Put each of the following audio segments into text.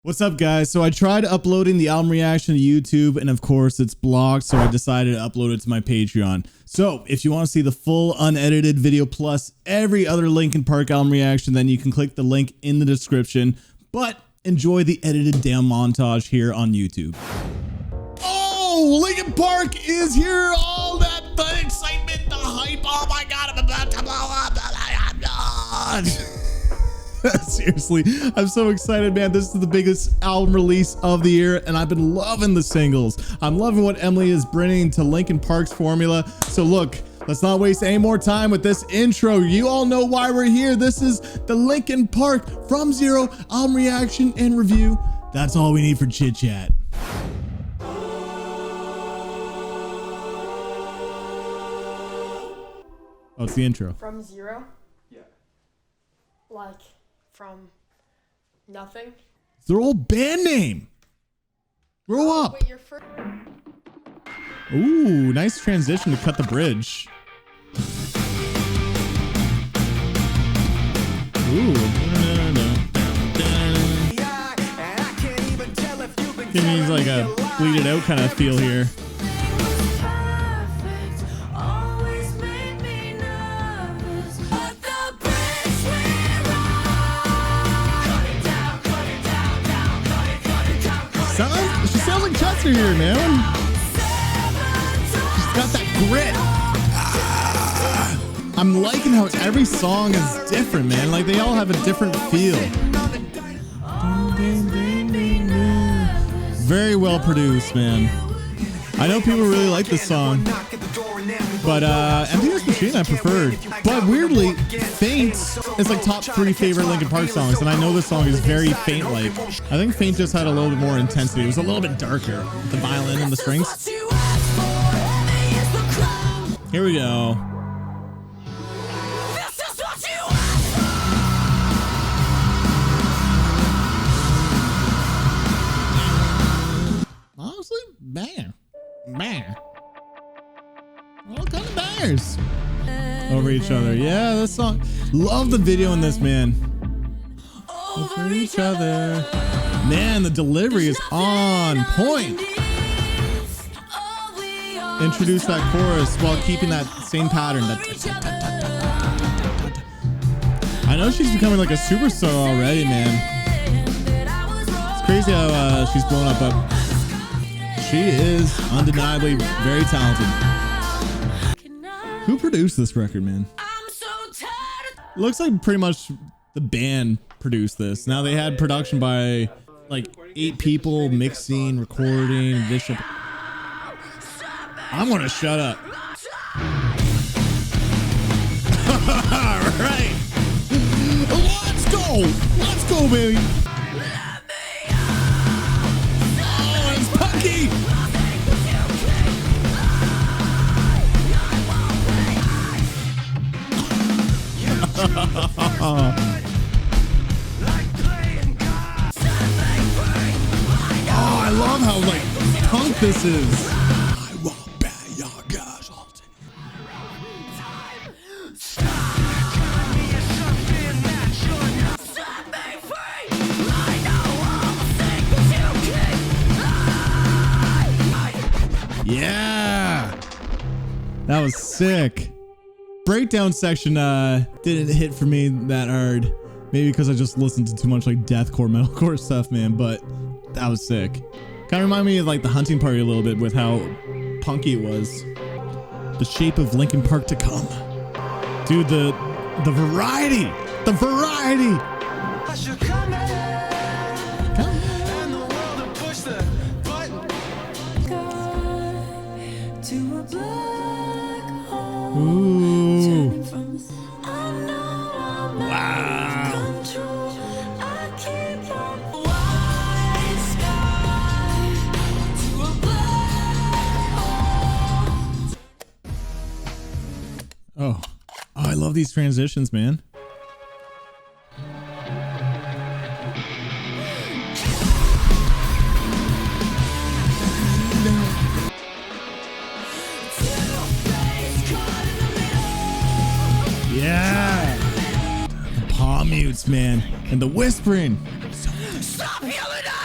What's up, guys? So I tried uploading the album reaction to YouTube, and of course it's blocked, so I decided to upload it to my Patreon. So if you want to see the full unedited video plus every other Linkin Park album reaction, then you can click the link in the description, but enjoy the edited down montage here on YouTube. Oh, Linkin Park is here! All that, the excitement, the hype, oh my god, I'm about to blow up, I'm not. Seriously, I'm so excited, man. This is the biggest album release of the year, and I've been loving the singles. I'm loving what Emily is bringing to Linkin Park's formula. So look, let's not waste any more time with this intro. You all know why we're here. This is the Linkin Park From Zero album reaction and review. That's all we need for chit chat. Oh, it's the intro. From zero? Yeah. Like, from nothing? It's their old band name. Grow up. Wait, your first... Ooh, nice transition to cut the bridge. Ooh. Give me like a bleed it out kind of feel here. She sounds like Chester here, man. She's got that grit. I'm liking how every song is different, man. Like, they all have a different feel. Very well produced, man. I know people really like this song, but Emptiness Machine I preferred. But weirdly, Faint is like top 3 favorite Linkin Park songs, and I know this song is very Faint-like. I think Faint just had a little bit more intensity. It was a little bit darker, the violin and the strings. Here we go. Honestly, bang. Man, all kind of bangers over each other. Yeah, this song. Love the video in this, man. Over each other. Man, the delivery is on point. Introduce that chorus while keeping that same pattern. I know she's becoming like a superstar already, man. It's crazy how she's blown up, but she is undeniably very talented. Who produced this record, man? Looks like pretty much the band produced this. Now they had production by like 8 people, mixing, recording, Bishop. I'm gonna shut up. All right. Let's go. Let's go, baby. Oh, I love how like punk this is. I won't bear your girls all day. Yeah, that was sick. Breakdown section didn't hit for me that hard, maybe because I just listened to too much like deathcore, metalcore stuff, man, but that was sick. Kind of remind me of like the Hunting Party a little bit with how punky it was. The shape of Linkin Park to come. Dude, the variety, the variety. Ooh. Wow. Oh, I love these transitions, man. Yeah. The palm mutes, man. And the whispering. Stop yelling out!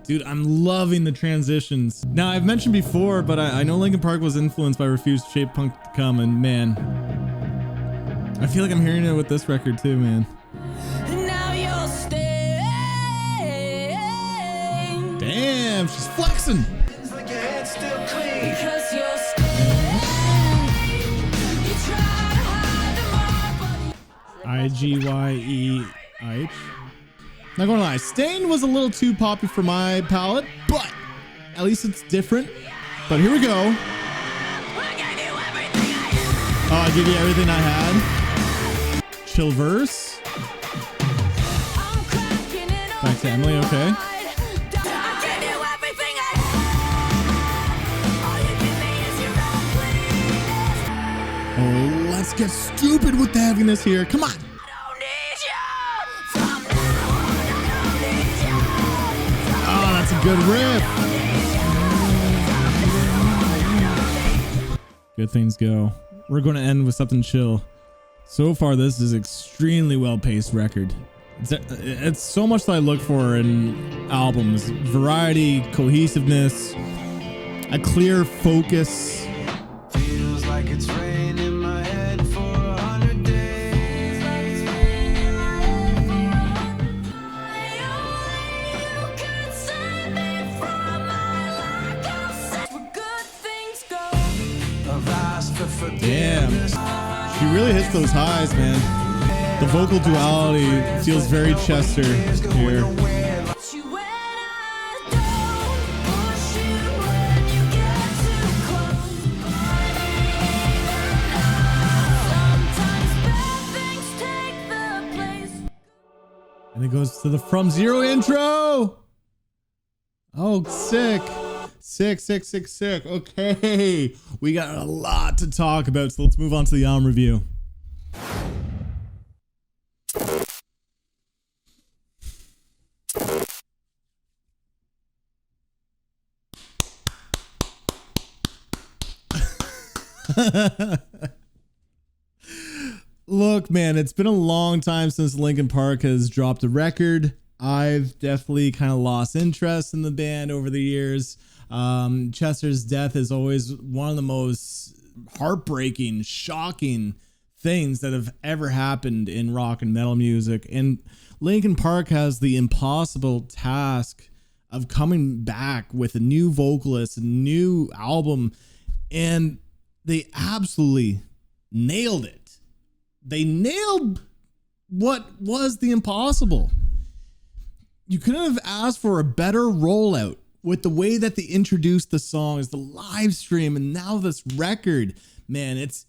Dude, I'm loving the transitions. Now, I've mentioned before, but I know Linkin Park was influenced by Refused Shape Punk to Come, and man, I feel like I'm hearing it with this record too, man. Now you'll stay. Damn, she's flexing. Because you're staying. You try to hide the mark, but IGYEIH. Not gonna lie, Stained was a little too poppy for my palate, but at least it's different. But here we go. I gave you everything I had. Oh, I give you everything I had. Chill verse. I'm cracking it open Back to Emily, okay. wide. I gave you everything I had. All you give me is your own bleeding. Oh, let's get stupid with the heaviness here. Come on. I don't need you. From now on, I don't need you. Oh, that's a good riff. Good things go. We're going to end with something chill. So far, this is extremely well-paced record. It's so much that I look for in albums. Variety, cohesiveness, a clear focus. Feels like it's rain in my head for 100 days. You could save me from my lack of sense. Where good things go. I've asked for Damn. forgiveness. She really hits those highs, man. The vocal duality feels very Chester here. Push you when I don't push you when you get too close. Sometimes bad things take the place. And it goes to the From Zero intro. Oh, sick. Sick. Okay. We got a lot to talk about, so let's move on to the album review. Look, man, it's been a long time since Linkin Park has dropped a record. I've definitely kind of lost interest in the band over the years. Chester's death is always one of the most heartbreaking, shocking things that have ever happened in rock and metal music. And Linkin Park has the impossible task of coming back with a new vocalist, a new album, and they absolutely nailed it. They nailed what was the impossible. You couldn't have asked for a better rollout with the way that they introduced the songs, the live stream, and now this record. Man, it's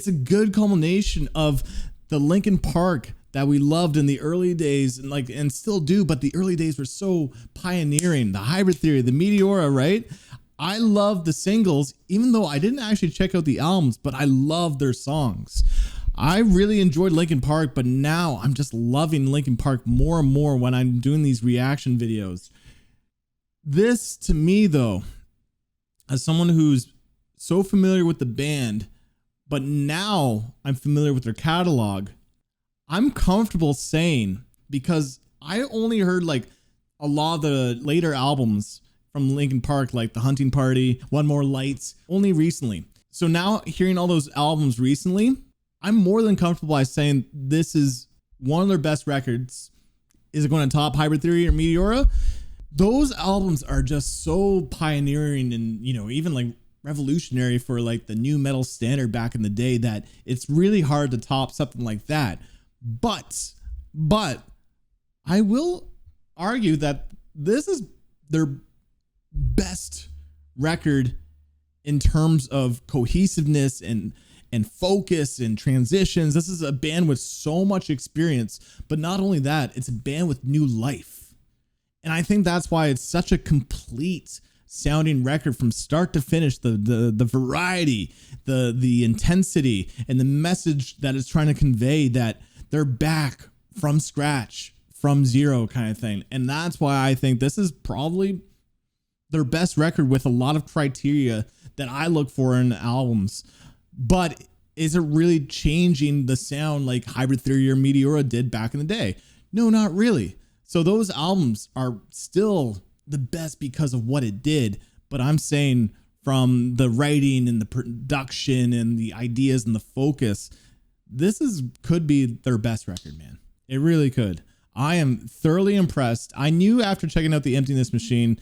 a good culmination of the Linkin Park that we loved in the early days and still do, but the early days were so pioneering. The Hybrid Theory, the Meteora, right? I love the singles, even though I didn't actually check out the albums, but I love their songs. I really enjoyed Linkin Park, but now I'm just loving Linkin Park more and more when I'm doing these reaction videos. This, to me, though, as someone who's so familiar with the band, but now I'm familiar with their catalog, I'm comfortable saying, because I only heard like a lot of the later albums from Linkin Park, like The Hunting Party, One More Lights, only recently. So now hearing all those albums recently, I'm more than comfortable by saying this is one of their best records. Is it going to top Hybrid Theory or Meteora? Those albums are just so pioneering and, even like revolutionary for like the new metal standard back in the day that it's really hard to top something like that. But I will argue that this is their best record in terms of cohesiveness and focus and transitions. This is a band with so much experience, but not only that, it's a band with new life. And I think that's why it's such a complete sounding record from start to finish. The variety, the intensity, and the message that it's trying to convey, that they're back from scratch, from zero kind of thing. And that's why I think this is probably their best record with a lot of criteria that I look for in albums. But is it really changing the sound like Hybrid Theory or Meteora did back in the day? No, not really. So those albums are still the best because of what it did, but I'm saying from the writing and the production and the ideas and the focus, could be their best record, man. It really could. I am thoroughly impressed. I knew after checking out the Emptiness Machine,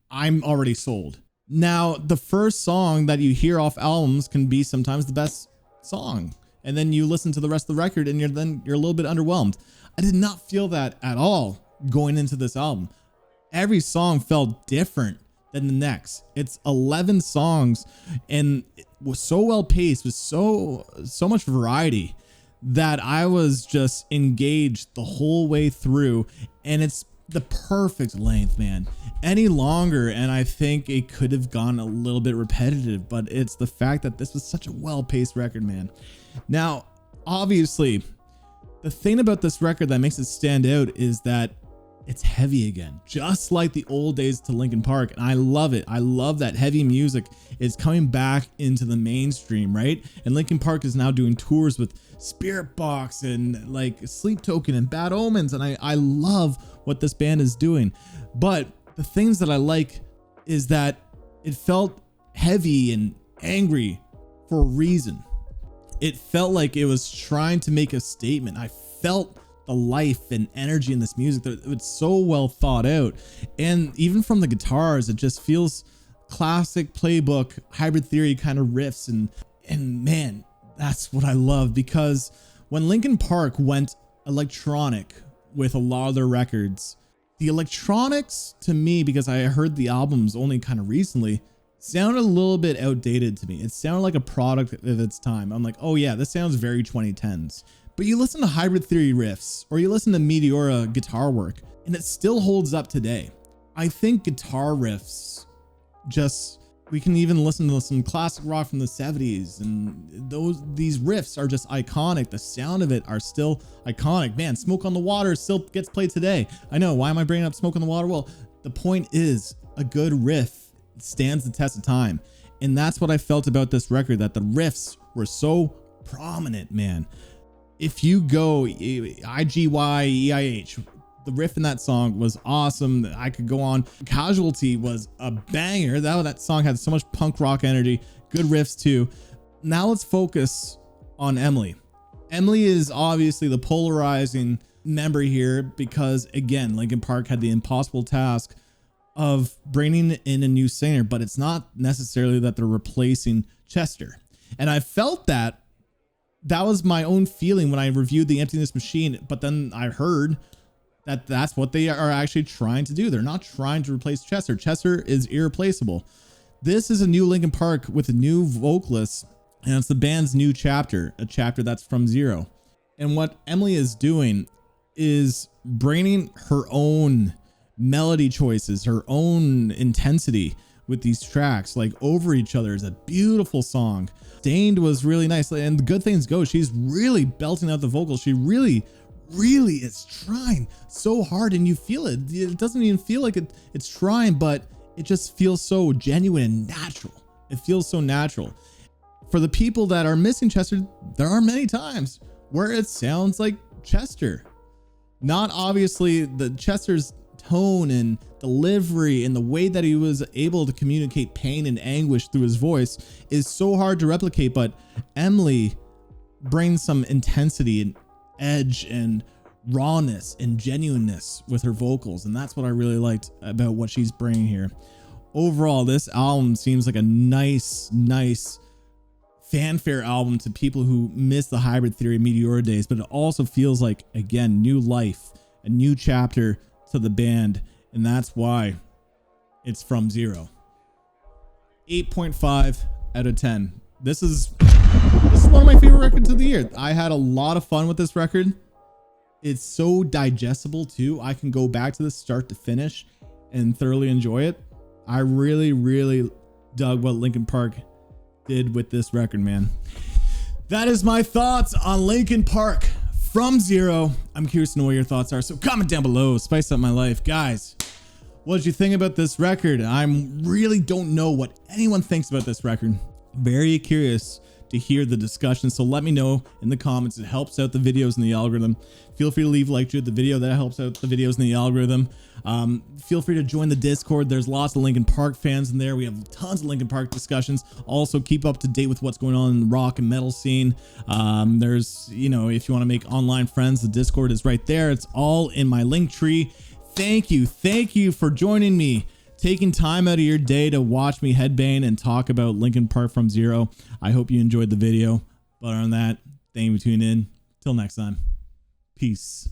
I'm already sold. Now, the first song that you hear off albums can be sometimes the best song. And then you listen to the rest of the record and you're a little bit underwhelmed. I did not feel that at all going into this album. Every song felt different than the next. It's 11 songs and it was so well paced with so much variety that I was just engaged the whole way through, and it's the perfect length, man. Any longer and I think it could have gone a little bit repetitive, but it's the fact that this was such a well-paced record, man. Now, obviously, the thing about this record that makes it stand out is that it's heavy again, just like the old days to Linkin Park. And I love it. I love that heavy music is coming back into the mainstream, right? And Linkin Park is now doing tours with Spirit Box and like Sleep Token and Bad Omens. And I love what this band is doing. But the things that I like is that it felt heavy and angry for a reason. It felt like it was trying to make a statement. I felt the life and energy in this music that it's so well thought out, and even from the guitars it just feels classic playbook Hybrid Theory kind of riffs, and man, that's what I love, because when Linkin Park went electronic with a lot of their records, the electronics to me, because I heard the albums only kind of recently, sounded a little bit outdated to me. It sounded like a product of its time. I'm like, oh yeah, this sounds very 2010s. But you listen to Hybrid Theory riffs or you listen to Meteora guitar work and it still holds up today. I think guitar riffs we can even listen to some classic rock from the 70s, and these riffs are just iconic. The sound of it are still iconic. Man, Smoke on the Water still gets played today. I know, why am I bringing up Smoke on the Water? Well, the point is a good riff stands the test of time. And that's what I felt about this record, that the riffs were so prominent, man. If you go IGY-EIH, the riff in that song was awesome. I could go on. Casualty was a banger. That song had so much punk rock energy. Good riffs too. Now let's focus on Emily. Emily is obviously the polarizing member here because, again, Linkin Park had the impossible task of bringing in a new singer, but it's not necessarily that they're replacing Chester. And I felt that was my own feeling when I reviewed the Emptiness Machine, but then I heard that that's what they are actually trying to do. They're not trying to replace Chester. Chester is irreplaceable. This is a new Linkin Park with a new vocalist, and it's the band's new chapter, a chapter that's from zero. And what Emily is doing is bringing her own melody choices, her own intensity with these tracks. Like Over Each Other is a beautiful song. Stained was really nice, and the Good Things Go, she's really belting out the vocals. She really is trying so hard, and you feel it. It doesn't even feel like it's trying, but it just feels so genuine and natural. It feels so natural. For the people that are missing Chester, there are many times where it sounds like Chester. Not obviously the Chester's tone and delivery and the way that he was able to communicate pain and anguish through his voice is so hard to replicate, but Emily brings some intensity and edge and rawness and genuineness with her vocals, and that's what I really liked about what she's bringing here. Overall, this album seems like a nice fanfare album to people who miss the Hybrid Theory Meteora days, but it also feels like, again, new life, a new chapter to the band, and that's why it's from zero. 8.5 out of 10. This is one of my favorite records of the year. I had a lot of fun with this record. It's so digestible too. I can go back to this start to finish and thoroughly enjoy it. I really dug what Linkin Park did with this record, man. That is my thoughts on Linkin Park from zero. I'm curious to know what your thoughts are, so comment down below. Spice up my life. Guys, what did you think about this record? I really don't know what anyone thinks about this record. Very curious to hear the discussion. So let me know in the comments. It helps out the videos in the algorithm. Feel free to leave a like to the video. That helps out the videos in the algorithm. Feel free to join the Discord. There's lots of Linkin Park fans in there. We have tons of Linkin Park discussions. Also, keep up to date with what's going on in the rock and metal scene. There's, you know, if you want to make online friends, the Discord is right there. It's all in my link tree. Thank you for joining me, taking time out of your day to watch me headbang and talk about Linkin Park from Zero. I hope you enjoyed the video. But other than that, thank you for tuning in. Till next time. Peace.